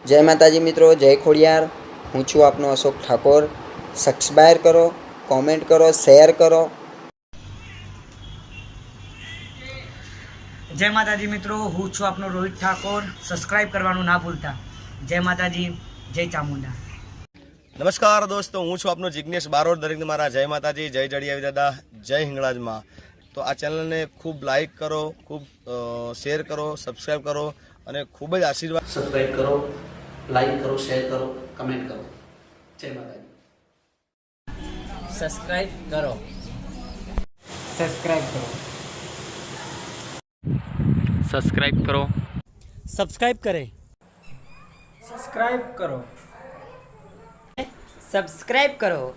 जय माताजी मित्रों, जय खोड़ियार। हूँ छूँ आपनो अशोक ठाकोर। सब्सक्राइब करो, कॉमेंट करो, शेयर करो। जय माताजी मित्रों, हूँ छूँ आपनो रोहित ठाकोर। सब्सक्राइब करवानुं ना भूलता। जय माताजी, जय चामुंडा। नमस्कार दोस्तों, हूँ छूँ आपनो जिग्नेश बारोट। दरेकने मारा जय माताजी, जय जड़ियावी दादा, जय हिंगळाज मां। तो आ चैनल ने खूब लाइक करो, खूब शेर करो, सब्सक्राइब करो और खूब ज आशीर्वाद। सब्सक्राइब करो, लाइक करो, शेयर करो, कमेंट करो। जय माताजी। सब्सक्राइब करो, सब्सक्राइब करो, सब्सक्राइब करो, सब्सक्राइब करें, सब्सक्राइब करो, सब्सक्राइब करो।